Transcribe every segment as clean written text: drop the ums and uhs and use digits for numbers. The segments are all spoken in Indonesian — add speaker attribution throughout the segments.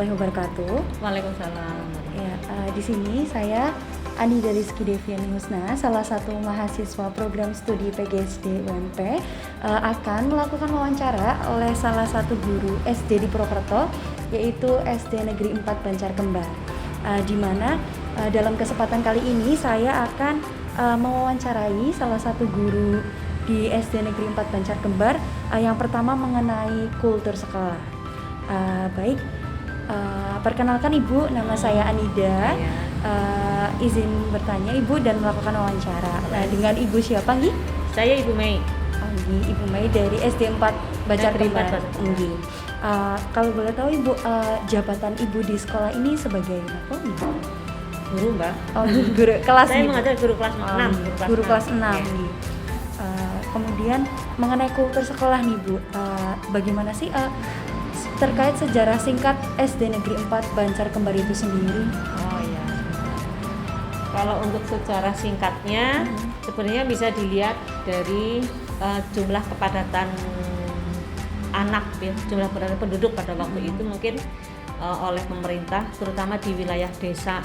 Speaker 1: warahmatullahi wabarakatuh.
Speaker 2: Waalaikumsalam.
Speaker 1: Ya, di sini saya Anida Rizky Deviani Husna, salah satu mahasiswa program studi PGSD UMP, akan melakukan wawancara oleh salah satu guru SD di Purwokerto, yaitu SD Negeri 4 Banjarkembar. Di mana dalam kesempatan kali ini saya akan mewawancarai salah satu guru di SD Negeri 4 Banjarkembar yang pertama mengenai kultur sekolah. Baik, perkenalkan Ibu, nama saya Anida. Izin bertanya Ibu dan melakukan wawancara. Nah, dengan Ibu siapa nggih?
Speaker 2: Saya Ibu Mei.
Speaker 1: Ibu Mei dari SD 4 Banjarkembar. Kalau boleh tahu Ibu, jabatan Ibu di sekolah ini sebagai apa?
Speaker 2: Guru, Mbak.
Speaker 1: Guru kelas.
Speaker 2: Saya mengajar guru kelas 6.
Speaker 1: Guru kelas 6. Kemudian mengenai kultur sekolah nih Bu, bagaimana sih terkait sejarah singkat SD Negeri 4 Banjarkembar itu sendiri?
Speaker 2: Oh iya. Kalau untuk sejarah singkatnya, sebenarnya bisa dilihat dari jumlah kepadatan anak, jumlah kepadatan penduduk pada waktu itu mungkin oleh pemerintah, terutama di wilayah desa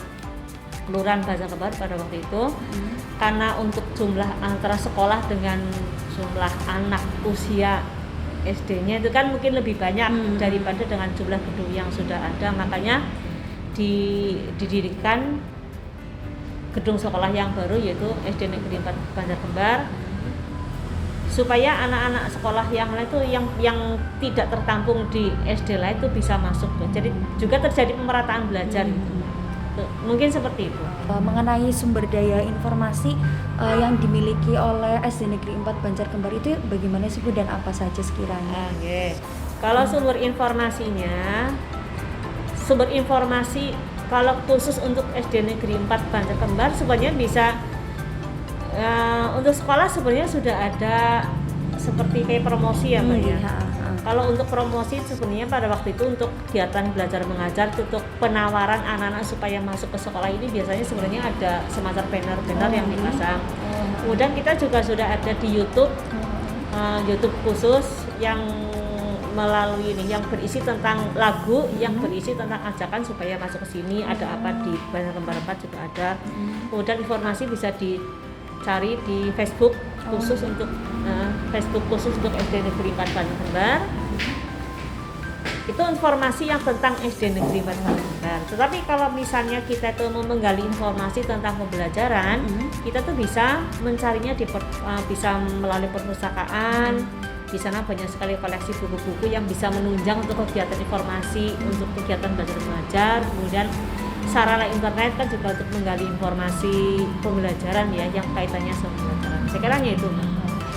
Speaker 2: Kelurahan Banjarkembar pada waktu itu, karena untuk jumlah antara sekolah dengan jumlah anak usia SD-nya itu kan mungkin lebih banyak daripada dengan jumlah gedung yang sudah ada, makanya didirikan gedung sekolah yang baru yaitu SD Negeri 4 Banjarkembar, supaya anak-anak sekolah yang lain itu yang tidak tertampung di SD lain itu bisa masuk. Jadi juga terjadi pemerataan belajar gitu. Mungkin seperti itu.
Speaker 1: Mengenai sumber daya informasi yang dimiliki oleh SD Negeri 4 Banjarkembar itu bagaimana sih Bu dan apa saja sekiranya?
Speaker 2: Kalau sumber informasi kalau khusus untuk SD Negeri 4 Banjarkembar sebenarnya bisa untuk sekolah sebenarnya sudah ada seperti kayak promosi ya Mbak ya. Kalau untuk promosi sebenarnya pada waktu itu untuk kegiatan belajar mengajar, untuk penawaran anak-anak supaya masuk ke sekolah ini biasanya sebenarnya ada semacam banner-banner yang dipasang. Kemudian kita juga sudah ada di YouTube, YouTube khusus yang melalui ini yang berisi tentang lagu, yang berisi tentang ajakan supaya masuk ke sini, ada apa di Banjarkembar 4 juga ada. Kemudian informasi bisa dicari di Facebook khusus untuk Facebook khusus untuk SD Negeri 4 Banjarkembar. Itu informasi yang tentang SD Negeri 4 Banjarkembar. Tetapi kalau misalnya kita tuh mau menggali informasi tentang pembelajaran, kita tuh bisa mencarinya bisa melalui perpustakaan. Di sana banyak sekali koleksi buku-buku yang bisa menunjang untuk kegiatan informasi, untuk kegiatan belajar mengajar. Kemudian sarana internet kan juga untuk menggali informasi pembelajaran ya, yang kaitannya sama pembelajaran. Sekiranya itu.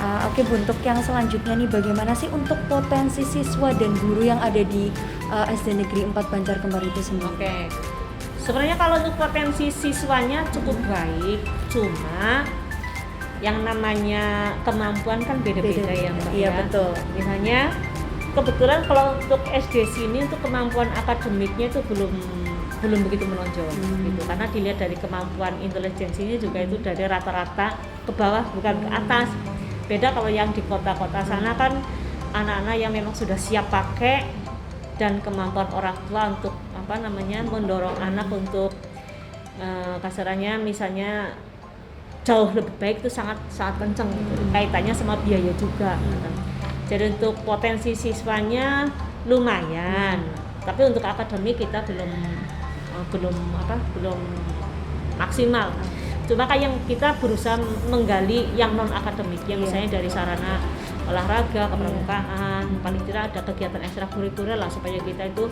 Speaker 1: Oke Bu, untuk yang selanjutnya nih, bagaimana sih untuk potensi siswa dan guru yang ada di SD Negeri 4 Banjarkembar itu sendiri?
Speaker 2: Sebenarnya kalau untuk potensi siswanya cukup baik, cuma yang namanya kemampuan kan beda-beda ya Mbak.
Speaker 1: Iya betul.
Speaker 2: Misalnya kebetulan kalau untuk SD sini untuk kemampuan akademiknya itu belum begitu menonjol gitu, karena dilihat dari kemampuan intelijensinya juga itu dari rata-rata ke bawah bukan ke atas. Beda kalau yang di kota-kota sana kan anak-anak yang memang sudah siap pakai, dan kemampuan orang tua untuk mendorong anak untuk kasarannya misalnya jauh lebih baik itu sangat kenceng gitu. Kaitannya sama biaya juga gitu. Jadi untuk potensi siswanya lumayan, tapi untuk akademik kita belum maksimal. Cuma kayak yang kita berusaha menggali yang non akademik, yang misalnya dari sarana olahraga, kepramukaan, paling tidak ada kegiatan ekstrakurikuler lah, supaya kita itu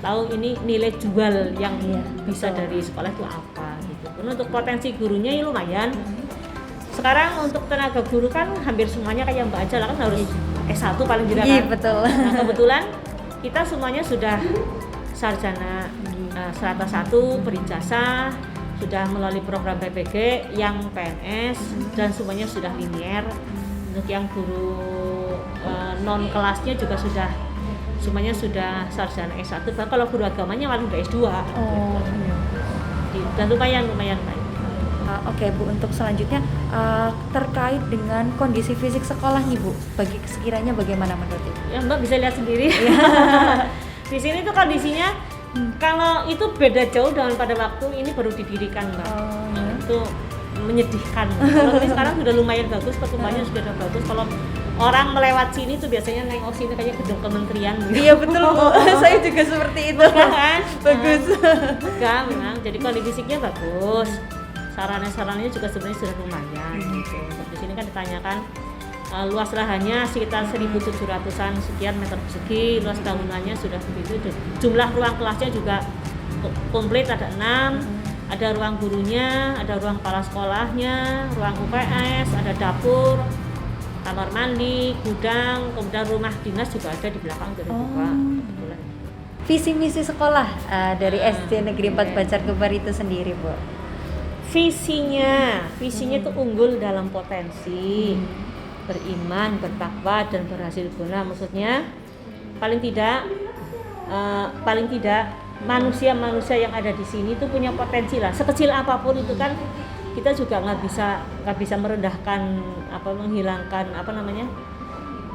Speaker 2: tahu ini nilai jual yang bisa dari sekolah itu apa gitu. Karena untuk potensi gurunya ya lumayan. Sekarang untuk tenaga guru kan hampir semuanya kayak Mbak Aja lah, kan harus S1 paling tidak kan.
Speaker 1: Iya betul.
Speaker 2: Nah, kebetulan kita semuanya sudah sarjana strata 1 berijazah, sudah melalui program PPG yang PNS, dan semuanya sudah linier. Untuk yang guru non kelasnya juga sudah semuanya sudah sarjana S1, bahkan kalau guru agamanya malah udah S2. Dan lumayan baik.
Speaker 1: Oke Bu, untuk selanjutnya terkait dengan kondisi fisik sekolah nih Bu, sekiranya bagaimana menurut Ibu?
Speaker 2: Ya Mbak bisa lihat sendiri. Di sini tuh kondisinya Kalau itu beda jauh dengan pada waktu ini baru didirikan, Mbak. Itu menyedihkan. Kalau ini sekarang sudah lumayan bagus, perkembangannya sudah bagus. Kalau orang melewat sini tuh biasanya nengok sini kayak gedung kementerian.
Speaker 1: Iya betul Bu. Saya juga seperti itu.
Speaker 2: Kan?
Speaker 1: Bagus.
Speaker 2: Enggak, memang. Jadi kondisi fisiknya bagus. Sarana-sarananya juga sebenarnya sudah lumayan gitu. Di sini kan ditanyakan luas lahannya sekitar 1.700-an sekian meter persegi, luas bangunannya sudah begitu. Jumlah ruang kelasnya juga komplit, ada 6, ada ruang gurunya, ada ruang kepala sekolahnya, ruang UPS, ada dapur, kamar mandi, gudang, kemudian rumah dinas juga ada di belakang dari Bapak.
Speaker 1: Visi misi sekolah dari SD Negeri 4 Banjar Kembar itu sendiri, Bu.
Speaker 2: Visinya itu unggul dalam potensi, beriman, bertakwa dan berhasil guna. Maksudnya paling tidak manusia yang ada di sini itu punya potensi lah, sekecil apapun itu kan. Kita juga nggak bisa merendahkan menghilangkan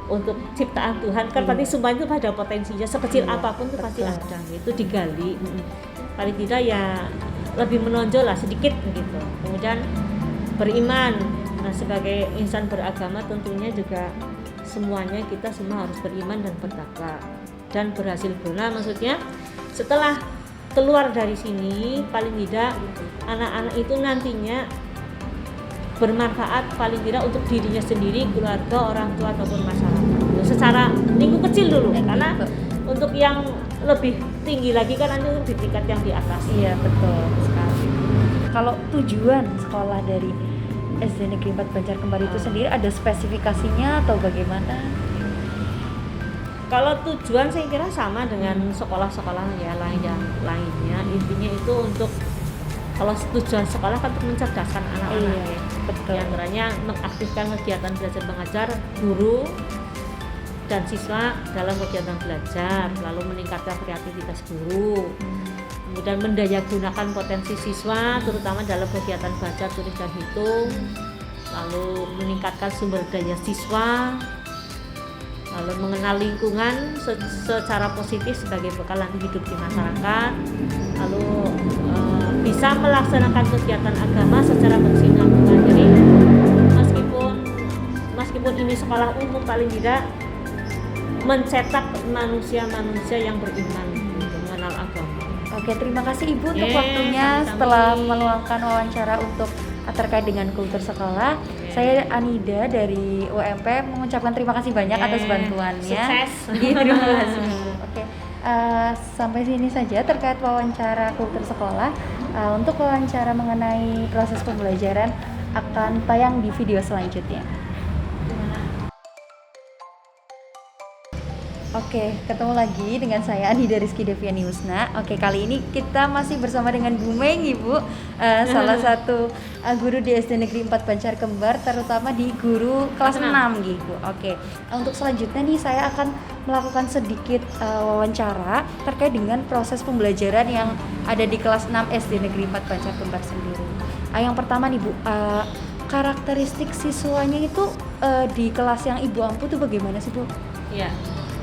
Speaker 2: untuk ciptaan Tuhan kan. Pasti semua itu pada potensinya, sekecil apapun itu pasti ada, itu digali. Paling tidak ya lebih menonjol lah sedikit begitu. Kemudian beriman. Nah, sebagai insan beragama tentunya juga semuanya kita semua harus beriman dan bertakwa dan berhasil guna. Maksudnya setelah keluar dari sini paling tidak anak-anak itu nantinya bermanfaat paling tidak untuk dirinya sendiri, keluarga, orang tua ataupun masyarakat. Secara lingkup kecil dulu, karena untuk yang lebih tinggi lagi kan nanti di tingkat yang di atas.
Speaker 1: Iya betul sekali. Kalau tujuan sekolah dari SD Negeri 4 Banjar Kembar itu sendiri ada spesifikasinya atau bagaimana?
Speaker 2: Kalau tujuan saya kira sama dengan sekolah-sekolah ya lainnya. Intinya itu untuk, kalau tujuan sekolah kan untuk mencerdaskan anak-anak.
Speaker 1: Iya, betul.
Speaker 2: Yang antaranya mengaktifkan kegiatan belajar mengajar guru dan siswa dalam kegiatan belajar, lalu meningkatkan kreativitas guru. Kemudian mendayagunakan potensi siswa terutama dalam kegiatan baca, tulis dan hitung, lalu meningkatkan sumber daya siswa, lalu mengenal lingkungan secara positif sebagai bekal nanti hidup di masyarakat, lalu bisa melaksanakan kegiatan agama secara berkesinambungan. Jadi meskipun ini sekolah umum, paling tidak mencetak manusia-manusia yang beriman, mengenal agama.
Speaker 1: Oke, terima kasih Ibu untuk
Speaker 2: Yes,
Speaker 1: waktunya
Speaker 2: sama-sama.
Speaker 1: setelah meluangkan wawancara untuk terkait dengan kultur sekolah. Saya Anida dari UMP mengucapkan terima kasih banyak atas bantuannya.
Speaker 2: Sukses.
Speaker 1: Iya, terima kasih. Oke, sampai sini saja terkait wawancara kultur sekolah. Untuk wawancara mengenai proses pembelajaran akan tayang di video selanjutnya. Oke, ketemu lagi dengan saya Anida Rizky Deviani Husna. Oke, kali ini kita masih bersama dengan Bu Meng, Ibu, salah satu guru di SD Negeri 4 Banjar Kembar, terutama di guru kelas 6 gitu. Oke, untuk selanjutnya nih saya akan melakukan sedikit wawancara terkait dengan proses pembelajaran yang ada di kelas 6 SD Negeri 4 Banjar Kembar sendiri. Yang pertama nih Bu, karakteristik siswanya itu di kelas yang Ibu ampu itu bagaimana sih Bu?
Speaker 2: Ya.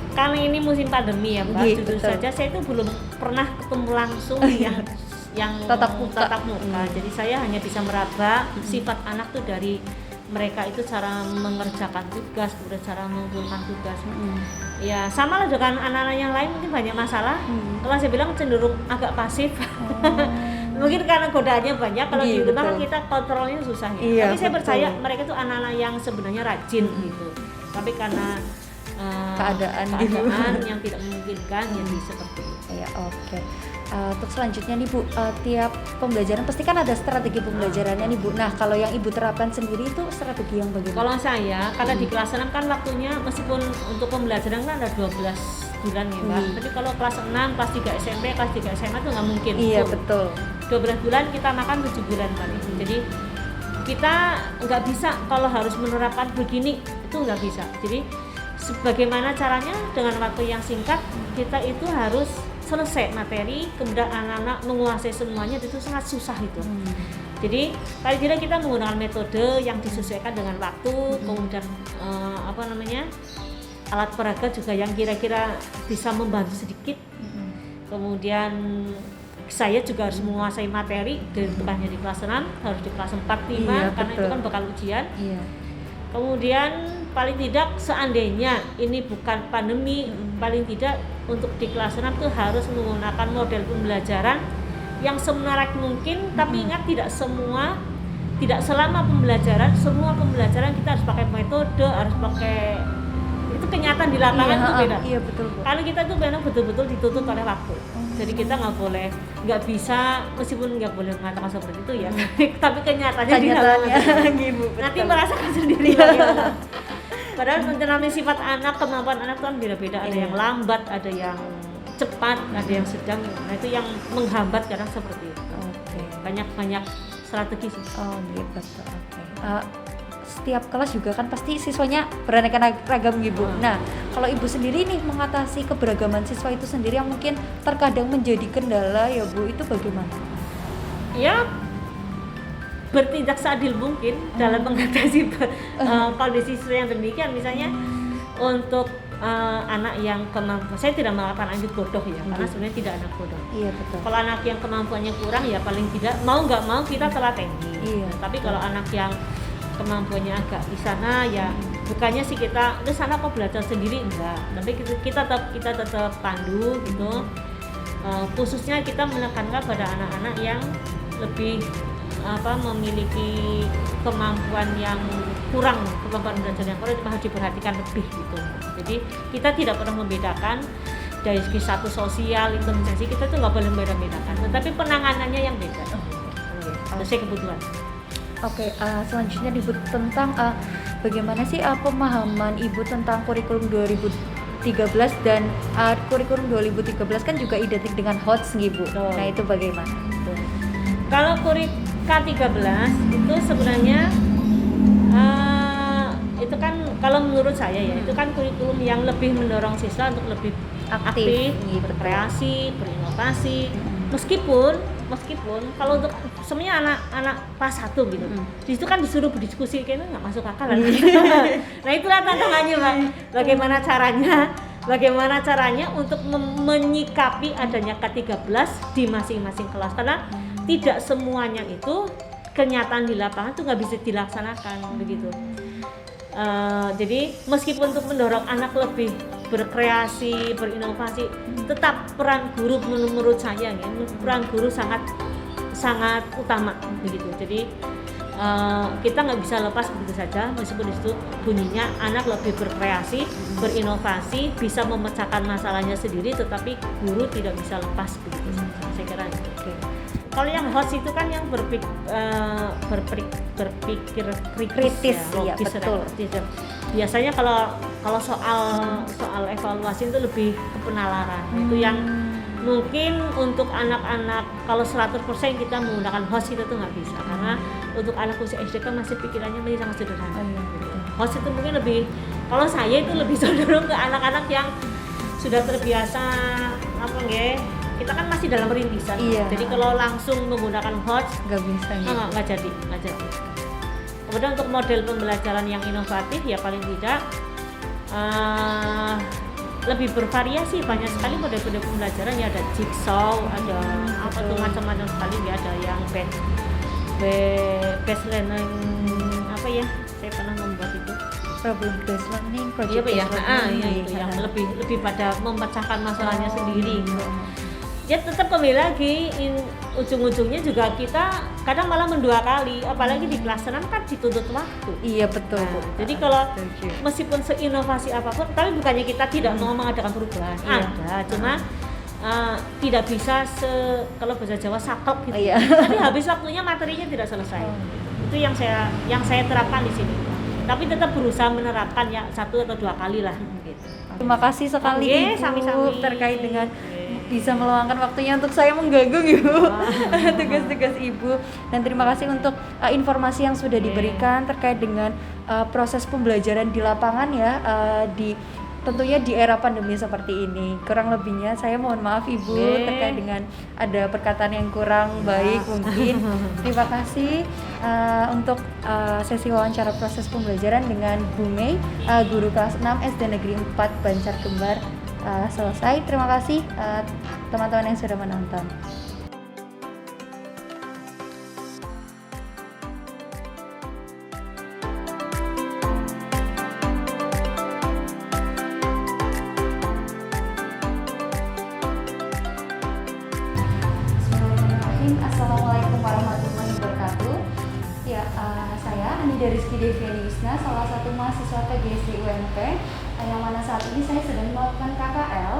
Speaker 2: Karena ini musim pandemi ya Mbak, jujur saja saya itu belum pernah ketemu langsung yang tatap muka. Jadi saya hanya bisa meraba sifat anak tuh dari mereka itu cara mengerjakan tugas, kemudian cara mengumpulkan tugas. Ya sama lah dengan anak-anak yang lain, mungkin banyak masalah. Kalau saya bilang cenderung agak pasif. Mungkin karena godaannya banyak. Kalau di rumah kan kita kontrolnya susah ya.
Speaker 1: Iya,
Speaker 2: tapi saya
Speaker 1: betul.
Speaker 2: percaya mereka tuh anak-anak yang sebenarnya rajin gitu. Tapi karena keadaan yang tidak memungkinkan jadi seperti itu.
Speaker 1: Ya, oke. Untuk selanjutnya nih Bu, tiap pembelajaran pasti kan ada strategi pembelajarannya nih Bu. Nah, kalau yang Ibu terapkan sendiri itu strategi yang bagaimana?
Speaker 2: Kalau saya, karena di kelas 6 kan waktunya meskipun untuk pembelajaran kan ada 12 bulan ya Mbak. Tapi kalau kelas 6, kelas 3 SMP, kelas 3 SMA itu nggak mungkin.
Speaker 1: Iya,
Speaker 2: full.
Speaker 1: betul.
Speaker 2: 12 bulan kita makan 7 bulan kali. Jadi kita nggak bisa kalau harus menerapkan begini, itu nggak bisa. Jadi sebagaimana caranya dengan waktu yang singkat kita itu harus selesai materi, kemudian anak-anak menguasai semuanya itu sangat susah itu. Jadi paling tidak kita menggunakan metode yang disesuaikan dengan waktu, kemudian alat peraga juga yang kira-kira bisa membantu sedikit. Kemudian saya juga harus menguasai materi, bukan hanya di kelas 6, harus di kelas 4, 5,
Speaker 1: Iya,
Speaker 2: karena
Speaker 1: betul.
Speaker 2: itu kan bakal ujian.
Speaker 1: Iya.
Speaker 2: Kemudian paling tidak seandainya ini bukan pandemi, paling tidak untuk di kelas 6 tuh harus menggunakan model pembelajaran yang semenarik mungkin, tapi ingat tidak selama pembelajaran, semua pembelajaran kita harus pakai metode, harus pakai, itu kenyataan di lapangan
Speaker 1: Iya,
Speaker 2: tuh beda.
Speaker 1: Iya betul Bu.
Speaker 2: Kalau kita tuh memang betul-betul dituntut oleh waktu. Jadi kita nggak bisa, meskipun nggak boleh mengatakan seperti itu ya, tapi kenyataannya di lapangan.
Speaker 1: Ibu.
Speaker 2: Nanti merasakan sendiri bagaimana. Padahal namanya sifat anak, kemampuan anak itu kan beda-beda. Ada yang lambat, ada yang cepat, ada yang sedang. Nah itu yang menghambat kadang seperti itu.
Speaker 1: Oke.
Speaker 2: Banyak strategi sih.
Speaker 1: Oh gitu. Oke. Setiap kelas juga kan pasti siswanya beraneka ragam Ibu. Nah, kalau Ibu sendiri nih mengatasi keberagaman siswa itu sendiri yang mungkin terkadang menjadi kendala ya Bu, itu bagaimana?
Speaker 2: Ya bertindak seadil mungkin dalam mengatasi kondisi siswa yang demikian. Misalnya untuk anak yang kemampuan, saya tidak mengatakan anak bodoh ya, karena sebenarnya tidak anak bodoh.
Speaker 1: Iya betul.
Speaker 2: Kalau anak yang kemampuannya kurang ya paling tidak mau nggak mau kita telateni.
Speaker 1: Iya.
Speaker 2: Tapi kalau anak yang kemampuannya agak di sana ya bukannya sih kita di sana kok belajar sendiri, enggak, tapi kita tetap pandu gitu. Khususnya kita menekankan pada anak-anak yang lebih memiliki kemampuan yang kurang, kemampuan belajar yang kurang, itu harus diperhatikan lebih gitu. Jadi kita tidak pernah membedakan dari segi satu sosial, intelijensi, kita tuh nggak boleh membedakan, tetapi penanganannya yang beda. Sesuai kebutuhan.
Speaker 1: Oke, selanjutnya Ibu tentang bagaimana sih pemahaman Ibu tentang kurikulum 2013 dan kurikulum 2013 kan juga identik dengan HOTS gitu. Nah itu bagaimana?
Speaker 2: Kalau kurikulum K13 itu sebenarnya itu kan kalau menurut saya ya itu kan kurikulum yang lebih mendorong siswa untuk lebih aktif, berkreasi, berinovasi. Meskipun kalau untuk semuanya anak-anak kelas 1 gitu, di situ kan disuruh berdiskusi, kayaknya nggak masuk akal. Nah itulah tantangannya Mbak. Bagaimana caranya untuk menyikapi adanya K13 di masing-masing kelas, karena tidak semuanya itu kenyataan di lapangan tuh nggak bisa dilaksanakan begitu. Jadi meskipun untuk mendorong anak lebih berkreasi, berinovasi, tetap peran guru menurut saya ya, peran guru sangat utama begitu. Jadi kita nggak bisa lepas begitu saja, meskipun di situ bunyinya anak lebih berkreasi, berinovasi, bisa memecahkan masalahnya sendiri, tetapi guru tidak bisa lepas begitu saja. Saya kira itu. Kalau yang host itu kan yang berpikir kritis ya,
Speaker 1: betul.
Speaker 2: Biasanya kalau soal evaluasi itu lebih ke penalaran. Itu yang mungkin untuk anak-anak kalau 100% kita menggunakan host itu tuh nggak bisa, karena untuk anak usia SD kan masih pikirannya masih sangat sederhana. Host itu mungkin lebih, kalau saya itu lebih cenderung ke anak-anak yang sudah terbiasa kita kan masih dalam rintisan. Jadi kalau langsung menggunakan host
Speaker 1: nggak bisa gitu.
Speaker 2: nggak jadi. Kemudian untuk model pembelajaran yang inovatif ya paling tidak lebih bervariasi, banyak sekali model-model pembelajaran ya, ada jigsaw, ada macam-macam sekali ya, ada yang based learning saya pernah membuat itu
Speaker 1: problem based learning, project
Speaker 2: ya,
Speaker 1: based learning,
Speaker 2: itu yang lebih pada memecahkan masalahnya sendiri. Ya tetap kembali lagi ujung-ujungnya juga kita kadang malah mendua kali, apalagi di kelas 6 kan dituntut waktu.
Speaker 1: Iya betul.
Speaker 2: Jadi kalau meskipun seinovasi apapun, tapi bukannya kita tidak mau mengadakan perubahan, ada, cuma tidak bisa kalau bahasa Jawa saklek gitu. Tapi habis waktunya materinya tidak selesai. Itu yang saya terapkan di sini. Tapi tetap berusaha menerapkan ya 1 atau 2 kali lah. Gitu.
Speaker 1: Terima kasih sekali Ibu
Speaker 2: sami-sami.
Speaker 1: terkait dengan bisa meluangkan waktunya untuk saya mengganggu Ibu tugas-tugas Ibu, dan terima kasih untuk informasi yang sudah diberikan terkait dengan proses pembelajaran di lapangan ya, tentunya di era pandemi seperti ini. Kurang lebihnya saya mohon maaf Ibu terkait dengan ada perkataan yang kurang baik mungkin. Terima kasih untuk sesi wawancara proses pembelajaran dengan Bu Mei, guru kelas 6 SD Negeri 4 Banjar Kembar. selesai. Terima kasih teman-teman yang sudah menonton. Assalamualaikum warahmatullahi wabarakatuh. Ya, saya Anida Rizky Deviani Yusna, salah satu mahasiswa PGSD UMP, yang mana saat ini saya sedang melakukan KKL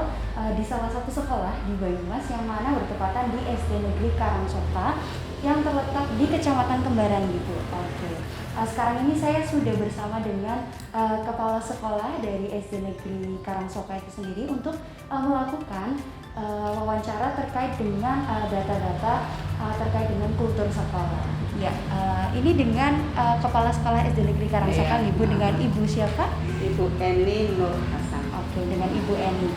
Speaker 1: di salah satu sekolah di Banyumas yang mana bertepatan di SD Negeri Karangsoka yang terletak di Kecamatan Kembaran gitu. Oke. Sekarang ini saya sudah bersama dengan kepala sekolah dari SD Negeri Karangsoka itu sendiri untuk melakukan wawancara terkait dengan data-data terkait dengan kultur sekolah. Ya, ini dengan kepala sekolah SD Negeri Karangsoka, Ibu, dengan Ibu siapa?
Speaker 3: Ibu Eni Nur Hasan.
Speaker 1: Oke, dengan Ibu Eni.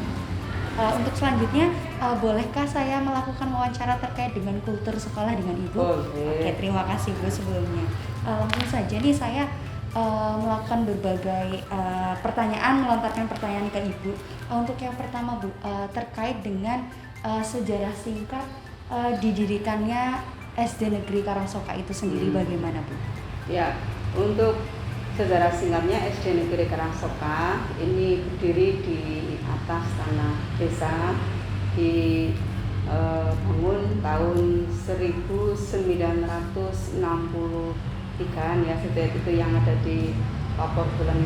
Speaker 1: Untuk selanjutnya, bolehkah saya melakukan wawancara terkait dengan kultur sekolah dengan Ibu?
Speaker 3: Boleh.
Speaker 1: Oke, terima kasih Bu sebelumnya. Langsung saja nih saya melakukan berbagai pertanyaan, melontarkan pertanyaan ke Ibu. Untuk yang pertama Bu, terkait dengan sejarah singkat didirikannya SD Negeri Karangsoka itu sendiri bagaimana Bu?
Speaker 3: Ya, untuk sejarah singkatnya SD Negeri Karangsoka ini berdiri di atas tanah desa, dibangun tahun 1963 ya, setiap itu yang ada di Papor Bulan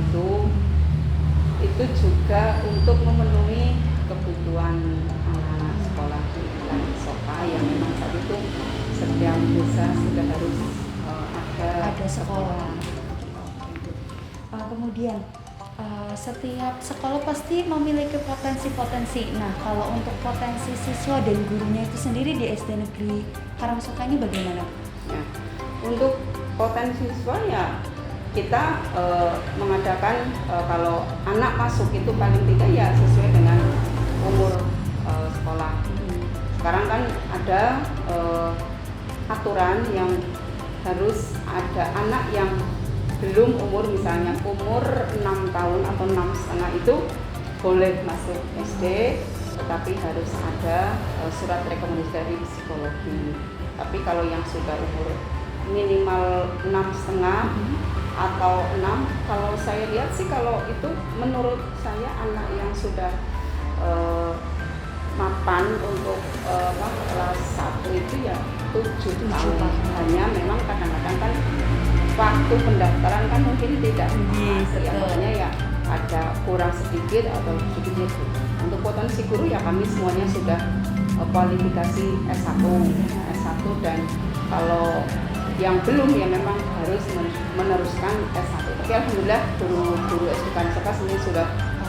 Speaker 3: itu juga untuk memenuhi kebutuhan anak-anak sekolah di Karangsoka yang memang saat itu setiap desa sudah harus
Speaker 1: ada sekolah. Kemudian setiap sekolah pasti memiliki potensi-potensi. Nah, kalau untuk potensi siswa dan gurunya itu sendiri di SD Negeri Karangsoka ini bagaimana?
Speaker 3: Ya, untuk potensi siswa ya kita mengadakan kalau anak masuk itu paling tidak ya sesuai dengan umur sekolah. Sekarang kan ada aturan yang harus ada anak yang belum umur, misalnya umur 6 tahun atau 6,5 itu boleh masuk SD, tetapi harus ada surat rekomendasi dari psikologi. Tapi kalau yang sudah umur minimal 6,5 atau 6, kalau saya lihat sih kalau itu menurut saya anak yang sudah mapan untuk kelas 1 itu ya 7 tahun. Hanya memang kadang-kadang kan waktu pendaftaran kan mungkin tidak ya, makanya ya ada kurang sedikit atau sedikitnya. Untuk potensi guru ya kami semuanya sudah kualifikasi S1 dan kalau yang belum ya memang harus meneruskan S1. Tapi alhamdulillah guru SD Karangsoka semuanya sudah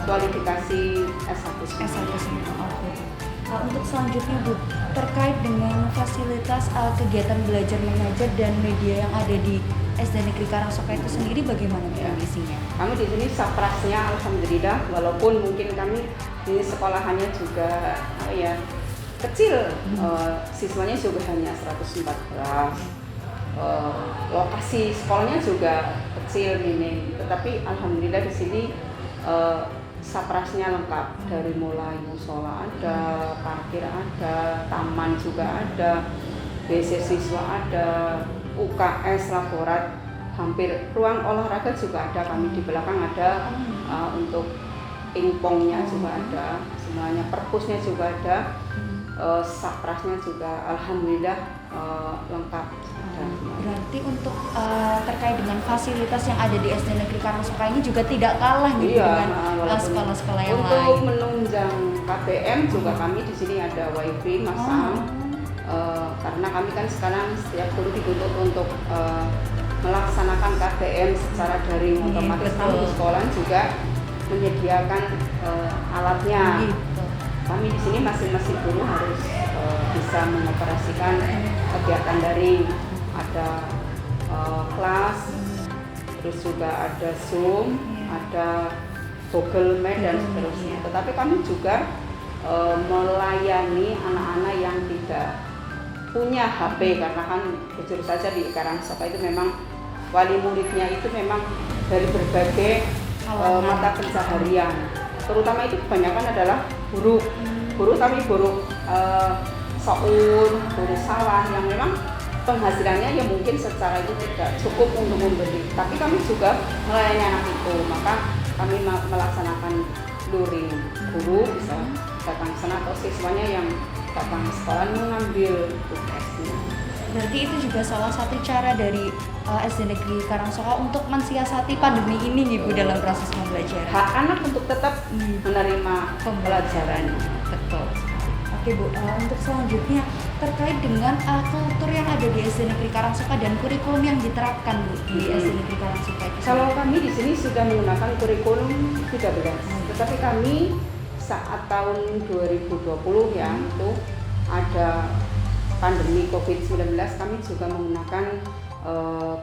Speaker 3: kualifikasi S1 semua.
Speaker 1: Untuk selanjutnya Bu, terkait dengan fasilitas kegiatan belajar mengajar dan media yang ada di SD Negeri Karangsoka itu sendiri bagaimana kondisinya?
Speaker 3: Kami di sini saprasnya alhamdulillah, walaupun mungkin kami di sekolahannya juga kecil, siswanya juga hanya 114. Lokasi sekolahnya juga kecil minim, tetapi alhamdulillah di sini saprasnya lengkap, dari mulai musola ada, parkir ada, taman juga ada, WC siswa ada, UKS, laborat, hampir ruang olahraga juga ada, kami di belakang ada, untuk pingpongnya juga ada, semuanya, perpusnya juga ada, saprasnya juga alhamdulillah lengkap.
Speaker 1: Berarti untuk terkait dengan fasilitas yang ada di SD Negeri Karangsoka ini juga tidak kalah gitu dengan sekolah-sekolah yang lain.
Speaker 3: Untuk menunjang KBM juga kami di sini ada WiFi masang. Karena kami kan sekarang setiap guru dituntut untuk melaksanakan KBM secara daring, otomatis kami di sekolah juga menyediakan alatnya.
Speaker 1: Gitu.
Speaker 3: Kami di sini masing-masing guru harus bisa mengoperasikan kegiatan daring, ada kelas, terus juga ada Zoom, ada Google Meet dan seterusnya. Tetapi kami juga melayani anak-anak yang tidak punya HP, karena kan jujur saja di Karangsoka itu memang wali muridnya itu memang dari berbagai mata pencaharian, terutama itu kebanyakan adalah buruh tapi buruh sour, buruh sawah yang memang penghasilannya ya mungkin secara itu tidak cukup untuk membeli, tapi kami juga melayani anak itu, maka kami melaksanakan luring guru bisa datang ke sana atau siswanya yang datang ke sekolah mengambil tugasnya.
Speaker 1: Berarti itu juga salah satu cara dari SD Negeri Karangsoka untuk mensiasati pandemi ini Ibu dalam proses pembelajaran.
Speaker 3: Hak anak untuk tetap menerima pembelajaran.
Speaker 1: Betul. Oke Bu, untuk selanjutnya terkait dengan kultur yang ada di SD Negeri Karangsoka dan kurikulum yang diterapkan Bu di SD Negeri Karangsoka itu.
Speaker 3: Kalau kami di sini sudah menggunakan kurikulum 13, tetapi kami saat tahun 2020 ya itu ada pandemi COVID-19, kami juga menggunakan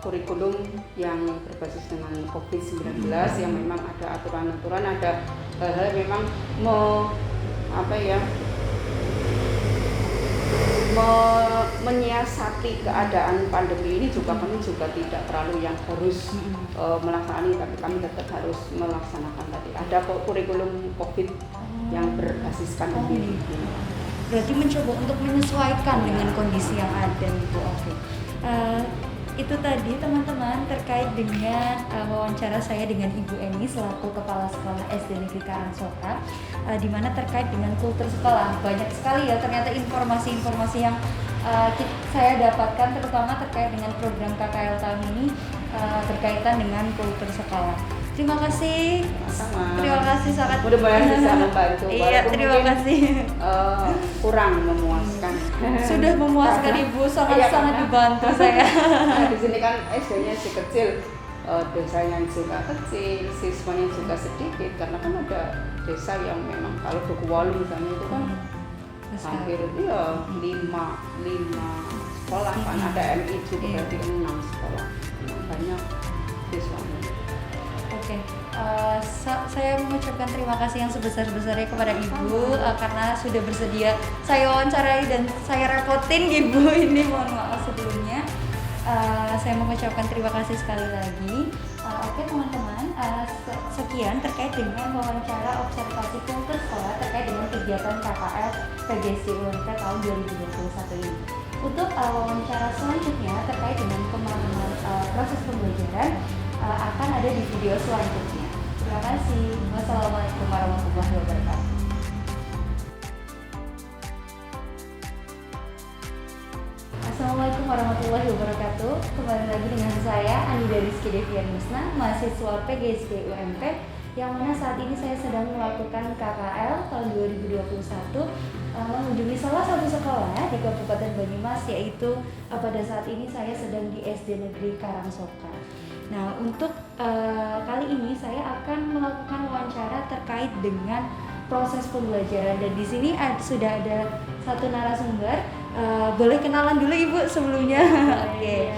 Speaker 3: kurikulum yang berbasis dengan COVID-19 yang memang ada aturan-aturan, ada hal-hal memang menyiasati keadaan pandemi ini juga kami juga tidak terlalu yang harus melaksanakan, tapi kami tetap harus melaksanakan tadi. Ada kurikulum COVID yang berbasiskan ini.
Speaker 1: Berarti mencoba untuk menyesuaikan dengan kondisi yang ada gitu. Oke. Itu tadi teman-teman terkait dengan wawancara saya dengan Ibu Eni selaku Kepala Sekolah SD Negeri Karangsoka, di mana terkait dengan kultur sekolah. Banyak sekali ya ternyata informasi-informasi yang saya dapatkan, terutama terkait dengan program KKL tahun ini berkaitan dengan kultur sekolah. Terima kasih.
Speaker 3: Sama.
Speaker 1: Terima kasih sangat.
Speaker 3: Mudah-mudahan bisa membantu.
Speaker 1: Iya, terima kasih.
Speaker 3: Kurang memuaskan.
Speaker 1: Sudah memuaskan Ibu, sangat dibantu saya.
Speaker 3: Nah, di sini kan SD-nya si kecil, desanya juga kecil, siswanya juga sedikit, karena kan ada desa yang memang kalau Dukuwalu misalnya itu kan hampir ya 5 sekolah kan, ada MI juga berarti 6 sekolah, banyak siswanya.
Speaker 1: Oke, saya mengucapkan terima kasih yang sebesar-besarnya kepada Ibu karena sudah bersedia saya wawancarai dan saya repotin Ibu ini, mohon maaf sebelumnya. Saya mengucapkan terima kasih sekali lagi. Oke teman-teman, sekian terkait dengan wawancara observasi kultur sekolah terkait dengan kegiatan KKL PGSD UMP tahun 2021 ini. Untuk wawancara selanjutnya terkait dengan pemahaman proses pembelajaran akan ada di video selanjutnya. Terima kasih. Wassalamualaikum warahmatullahi wabarakatuh. Assalamualaikum warahmatullahi wabarakatuh. Kembali lagi dengan saya Anida Rizky Devian Musna, mahasiswa PGSD UMP, yang mana saat ini saya sedang melakukan KKL tahun 2021 mengunjungi salah satu sekolah di Kabupaten Banyumas, yaitu pada saat ini saya sedang di SD Negeri Karangsoka. Nah, untuk kali ini saya akan melakukan wawancara terkait dengan proses pembelajaran, dan di sini sudah ada satu narasumber. Boleh kenalan dulu Ibu sebelumnya? Oke.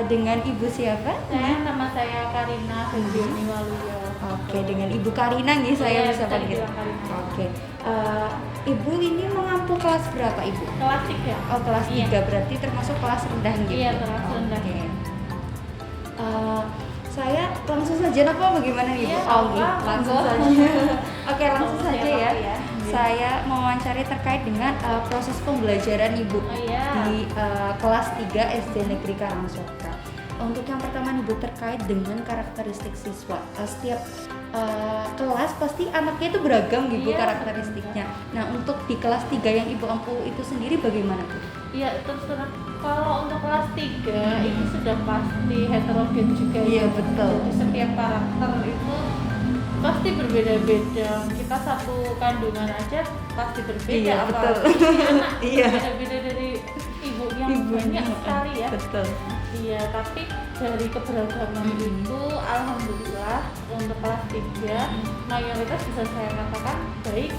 Speaker 1: Dengan Ibu siapa?
Speaker 4: Nama saya Karina Febriani Waluyo.
Speaker 1: Oke, dengan Ibu Karina nih saya bisa panggil. Oke. Ibu ini mengampu kelas berapa Ibu?
Speaker 4: Kelas 3.
Speaker 1: Oh, kelas 3 berarti termasuk kelas rendah gitu.
Speaker 4: Iya, kelas rendah.
Speaker 1: Oke. Saya langsung saja apa bagaimana nih Bu?
Speaker 4: Iya,
Speaker 1: Langsung saja. Oke, langsung saja ya. Saya mewawancari terkait dengan proses pembelajaran Ibu di kelas 3 SD Negeri Karangsoka. Untuk yang pertama Ibu terkait dengan karakteristik siswa. Setiap kelas pasti anaknya itu beragam gitu karakteristiknya. Nah, untuk di kelas 3 yang Ibu ampu itu sendiri bagaimana Bu?
Speaker 4: Iya, terserah. Kalau untuk kelas 3 itu sudah pasti heterogen juga.
Speaker 1: Iya, betul.
Speaker 4: Jadi setiap karakter itu pasti berbeda-beda. Kita satu kandungan aja pasti berbeda.
Speaker 1: Iya, betul.
Speaker 4: Anak
Speaker 1: Iya.
Speaker 4: berbeda-beda dari ibu yang banyak sekali ya.
Speaker 1: Betul.
Speaker 4: Iya, tapi dari keberagaman itu alhamdulillah untuk kelas 3 mayoritas bisa saya katakan baik.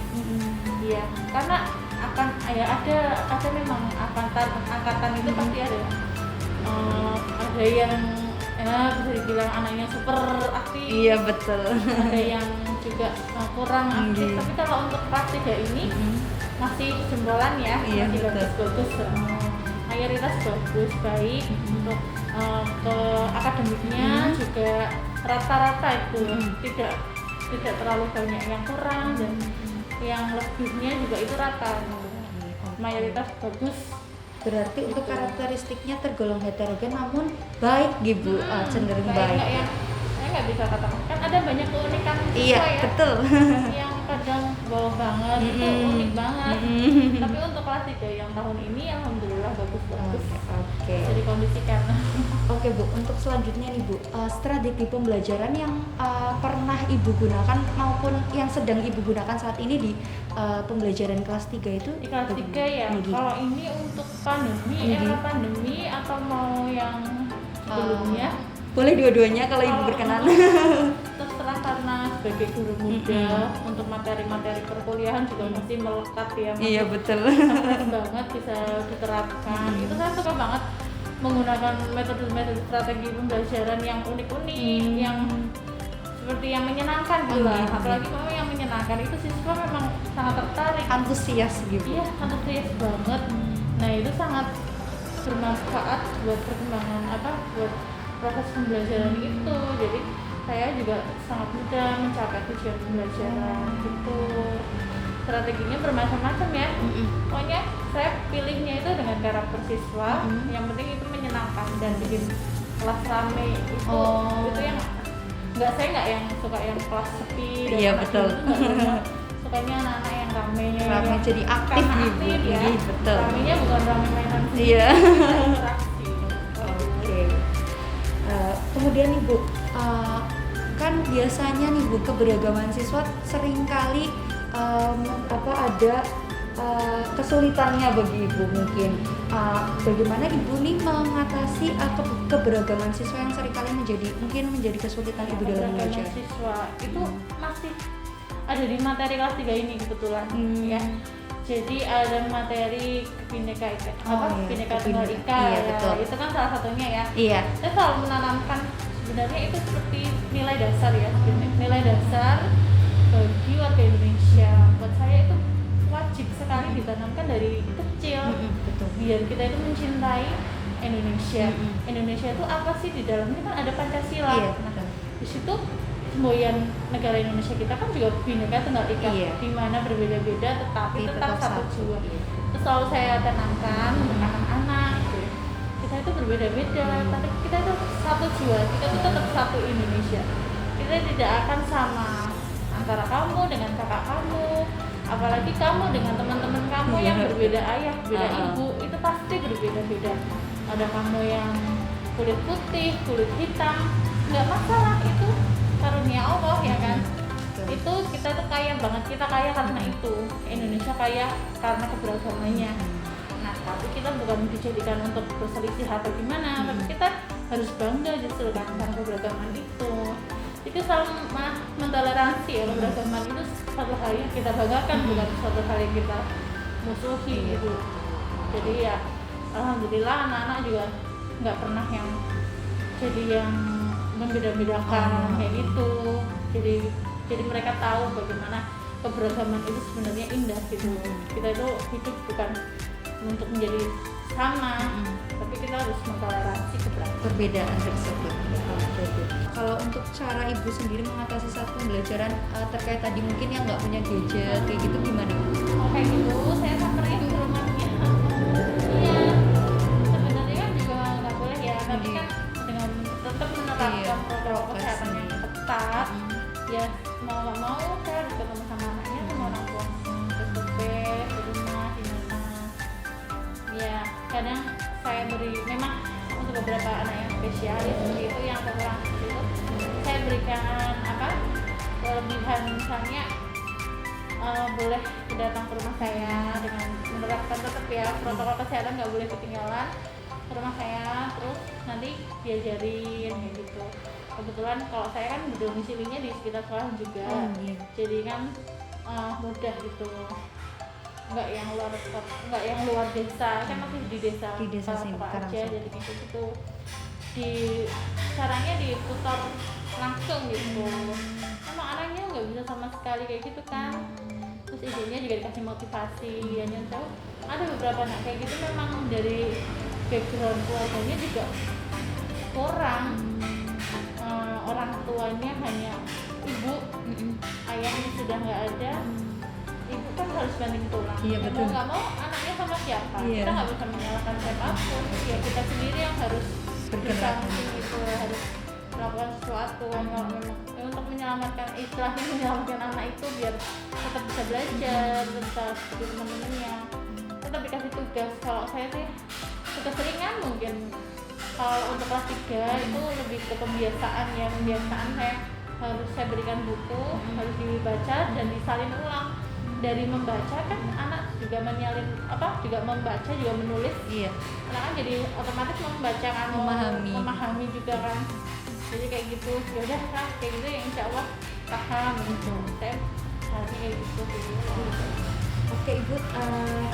Speaker 4: Iya, karena ada memang angkatan itu pasti ada yang bisa dibilang anaknya super aktif.
Speaker 1: Iya, betul.
Speaker 4: Ada yang juga kurang aktif. Tapi kalau untuk kelas 3 ini masih jempolan ya,
Speaker 1: Iya,
Speaker 4: masih
Speaker 1: betul.
Speaker 4: bagus-bagus. Mayoritas bagus, baik untuk ke akademiknya juga rata-rata itu tidak terlalu banyak yang kurang, dan yang lebihnya juga itu rata, mayoritas bagus.
Speaker 1: Berarti untuk karakteristiknya tergolong heterogen namun baik gitu, cenderung baik.
Speaker 4: Enggak yang saya nggak bisa katakan, kan ada banyak keunikan siswa
Speaker 1: Iya,
Speaker 4: ya
Speaker 1: betul.
Speaker 4: yang kadang bawah banget itu unik banget. Tapi untuk kelas 3 yang tahun ini alhamdulillah bagus-bagus.
Speaker 1: Oke.
Speaker 4: Jadi kondisikan.
Speaker 1: Oke Bu, untuk selanjutnya nih Bu, strategi pembelajaran yang pernah Ibu gunakan maupun yang sedang Ibu gunakan saat ini di pembelajaran kelas 3 itu
Speaker 4: Di kelas 3 ya, kalau ini untuk pandemi, era pandemi atau mau yang sebelumnya?
Speaker 1: Boleh dua-duanya kalau Ibu berkenan.
Speaker 4: Terserah, karena sebagai guru muda untuk materi-materi perkuliahan juga masih melekat ya, masih
Speaker 1: Iya betul.
Speaker 4: sangat banget bisa diterapkan. Itu saya suka banget menggunakan metode-metode strategi pembelajaran yang unik-unik, yang seperti yang menyenangkan gitu lah. Apalagi kalau yang menyenangkan itu siswa memang sangat tertarik,
Speaker 1: Antusias gitu.
Speaker 4: iya antusias banget. Nah itu sangat bermanfaat buat perkembangan buat proses pembelajaran itu. Jadi saya juga sangat mudah mencapai tujuan pembelajaran gitu. Strateginya bermacam-macam ya. Pokoknya saya pilihnya itu dengan karakter siswa. Yang penting itu menyenangkan dan bikin kelas rame itu. Itu yang saya nggak yang suka yang kelas sepi dan
Speaker 1: Iya,
Speaker 4: anak
Speaker 1: betul.
Speaker 4: itu nggak suka. Sukanya anak-anak yang rame yang
Speaker 1: Jadi aktif
Speaker 4: karena
Speaker 1: nih Bu.
Speaker 4: aktif ya.
Speaker 1: Iya, betul.
Speaker 4: Ramenya bukan rame mainan sih.
Speaker 1: Iya.
Speaker 4: Interaksi.
Speaker 1: Oke. Kemudian nih Bu, kan biasanya nih Bu, keberagaman siswa seringkali ada kesulitannya bagi Ibu mungkin. Bagaimana Ibu nih mengatasi keberagaman siswa yang seringkali menjadi kesulitan Ibu dalam
Speaker 4: Keberagaman
Speaker 1: belajar?
Speaker 4: siswa itu masih ada di materi kelas 3 ini kebetulan ya. Jadi ada materi Bhinneka Tunggal Ika.
Speaker 1: Iya, betul.
Speaker 4: Itu kan salah satunya ya.
Speaker 1: Iya.
Speaker 4: Saya selalu menanamkan sebenarnya itu seperti nilai dasar ya, nilai dasar bagi warga Indonesia. Buat saya itu wajib sekali ditanamkan dari kecil.
Speaker 1: Betul.
Speaker 4: Biar kita itu mencintai Indonesia. Indonesia itu apa sih, di dalamnya kan ada Pancasila.
Speaker 1: Iya,
Speaker 4: Nah,
Speaker 1: betul.
Speaker 4: di situ semboyan negara Indonesia kita kan juga Bhinneka Tunggal Ika,
Speaker 1: Iya.
Speaker 4: di mana berbeda-beda tetapi tetap satu jiwa.
Speaker 1: Iya.
Speaker 4: Itu selalu saya tanamkan untuk anak-anak gitu ya. Kita itu berbeda-beda, tapi kita itu satu jiwa, kita itu tetap satu Indonesia. Kita tidak akan sama antara kamu dengan kakak kamu, apalagi kamu dengan teman-teman kamu yang berbeda ayah, berbeda ibu, itu pasti berbeda-beda. Ada kamu yang kulit putih, kulit hitam, nggak masalah, itu karunia Allah ya kan. Itu kita tuh kaya banget, kita kaya karena itu. Indonesia kaya karena keberagamannya. Nah, tapi kita bukan dijadikan untuk berselisih atau gimana, tapi kita harus bangga justru kan karena keberagaman itu. Itu selalu mentoleransi ya, keberagaman itu satu hal yang kita banggakan, bukan suatu hal yang kita musuhi gitu. Jadi ya alhamdulillah anak-anak juga nggak pernah yang jadi yang membeda-bedakan kayak gitu. Jadi mereka tahu bagaimana keberagaman itu sebenarnya indah gitu. Kita itu hidup bukan untuk menjadi sama, tapi kita harus mentoleransi
Speaker 1: Perbedaan tersebut. Kalau untuk cara Ibu sendiri mengatasi saat pembelajaran terkait tadi mungkin yang nggak punya gadget kayak gitu gimana Bu?
Speaker 4: kayak gitu. Saya samperin ke rumahnya. Iya, sebenarnya kan juga nggak boleh ya, tapi kan dengan tetap menerapkan protokol kesehatan yang ketat, ya mau nggak mau saya harus ketemu sama anaknya, sama orang tua, SPP, di rumah, di mana. Ya kadang saya beri, memang untuk beberapa anak yang spesialis seperti itu, yang kurang itu, saya berikan kelebihan, misalnya boleh datang ke rumah saya dengan menerapkan tetap ya protokol kesehatan, nggak boleh ketinggalan ke rumah saya, terus nanti diajarin kayak gitu. Kebetulan kalau saya kan domisilinya di sekitar sekolah juga, jadi kan mudah gitu, nggak yang luar desa, kan masih di desa
Speaker 1: sini,
Speaker 4: aja,
Speaker 1: Karangsang.
Speaker 4: jadi gitu caranya diputar langsung gitu. Emang anaknya nggak bisa sama sekali kayak gitu kan, terus ibunya juga dikasih motivasi. Hanya tahu ada beberapa anak kayak gitu memang dari background keluarganya juga kurang, orang tuanya hanya ibu, ayahnya sudah nggak ada, ibu kan harus banding tulang.
Speaker 1: Iya,
Speaker 4: Ya,
Speaker 1: betul.
Speaker 4: mau nggak mau anaknya sama siapa?
Speaker 1: Iya.
Speaker 4: Kita nggak bisa menyalahkan siapapun. Ya kita sendiri yang harus
Speaker 1: Bergerak.
Speaker 4: bisa mungkin itu harus melakukan sesuatu kalau memang untuk menyelamatkan istilahnya menyelamatkan anak itu biar tetap bisa belajar, tetap seperti teman-temannya, tetap dikasih tugas. Kalau saya sih tugas ringan mungkin. Kalau untuk kelas 3 itu lebih ke pembiasaan ya, pembiasaan saya berikan buku, harus dibaca dan disalin ulang. Dari membaca kan anak juga menyalin juga membaca juga menulis.
Speaker 1: Iya.
Speaker 4: Anak kan jadi otomatis membaca kan, memahami juga kan. Jadi kayak gitu, ya udah lah kayak gitu ya insya Allah paham gitu. Saya harusnya kayak gitu.
Speaker 1: Oke Ibu,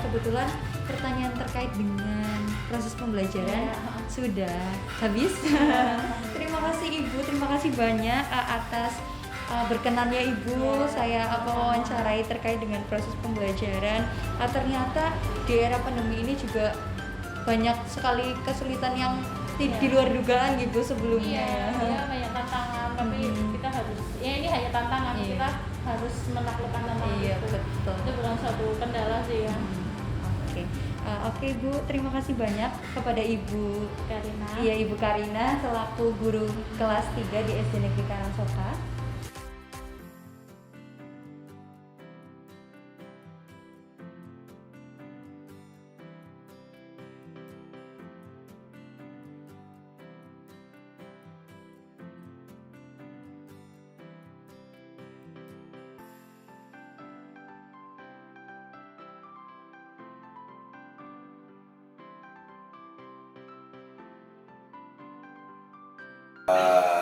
Speaker 1: kebetulan pertanyaan terkait dengan proses pembelajaran sudah habis. Terima kasih Ibu, terima kasih banyak atas berkenannya Ibu saya wawancarai terkait dengan proses pembelajaran. Ternyata di era pandemi ini juga banyak sekali kesulitan yang di luar dugaan gitu sebelumnya.
Speaker 4: Iya, banyak tantangan, tapi kita harus, ya ini hanya tantangan, kita harus menaklukkan tantangan itu.
Speaker 1: Betul.
Speaker 4: Itu bukan suatu kendala sih ya.
Speaker 1: Oke Bu, terima kasih banyak kepada Ibu
Speaker 4: Karina.
Speaker 1: Iya, Ibu Karina selaku guru kelas 3 di SD Negeri Karangsoka.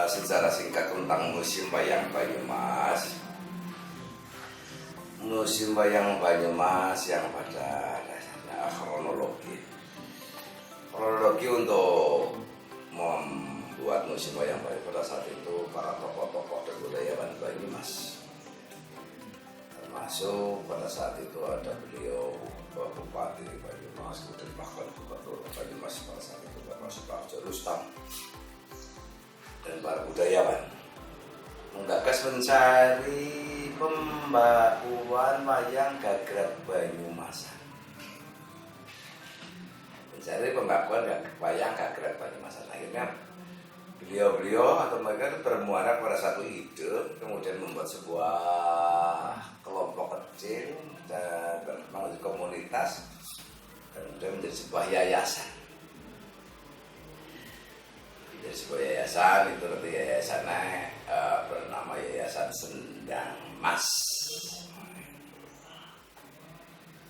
Speaker 5: Secara singkat tentang musim wayang Banyumas. Musim wayang Banyumas yang pada dasarnya kronologi untuk membuat musim wayang Banyumas pada saat itu para tokoh-tokoh dan budayawan Banyumas, termasuk pada saat itu ada beliau Bupati Banyumas, kemudian bahkan Gubernur Banyumas pada saat itu Bapak Suparjo Rustam, dan para budayawan menggagas mencari pembakuan wayang gagrak Banyumasan, mencari pembakuan wayang gagrak Banyumasan. Akhirnya beliau atau mereka bermuara pada satu ide, kemudian membuat sebuah kelompok kecil dan menjadi komunitas, dan kemudian menjadi sebuah yayasan. Dari sebuah yayasan itu nanti yayasannya bernama Yayasan Sendang Mas,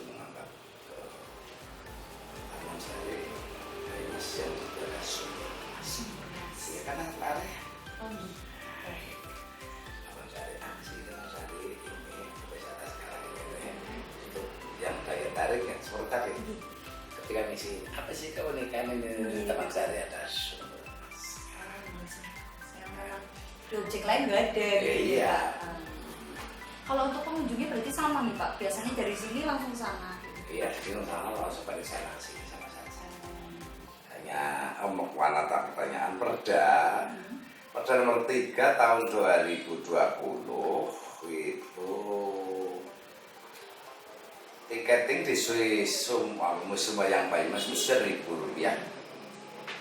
Speaker 5: menganggap Taman Sari Mas yang berada Sendang Mas ya kan lari Taman Sari aksi Taman Sari ini wisata sekarang ini itu yang daya tarik yang seperti tadi ketika misi apa sih keunikan ini Taman Sari atas
Speaker 1: Di objek lain nggak ada.
Speaker 5: Iya.
Speaker 1: Kalau untuk pengunjungnya berarti sama nih Pak, biasanya dari sini langsung ke sana.
Speaker 5: Iya, di sana langsung pada sana sih sama saja. Hanya warna pertanyaan Perda nomor 3 tahun 2020 itu tiketing di musim wayang Banyumas itu Rp1.000,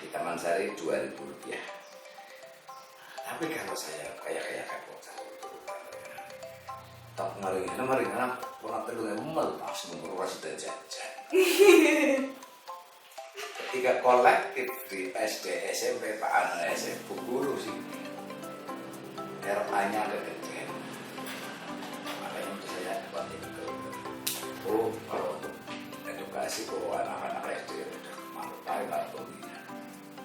Speaker 5: di Taman Sari Rp2.000. Tapi kalau saya kayak bocah tak maringan pernah telurnya melepas menguras dan jajan. Ketika kolektif di SD SMP Pak Anu SMP guru sih RA-nya kegeden, makanya itu saya buat itu. Oh, kalau untuk edukasi ke anak-anak SD udah mampai lah pembina.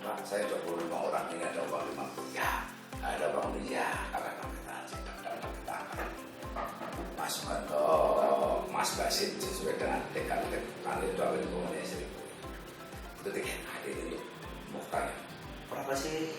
Speaker 5: Pak, saya 25 orang ini ada uang 50 ya. Ada bang Lia, kakak-kakak kita Mas Manto, Mas Basit sesuai dengan TKT kali itu awal komunikasi itu tiga hadir itu mau tanya berapa sih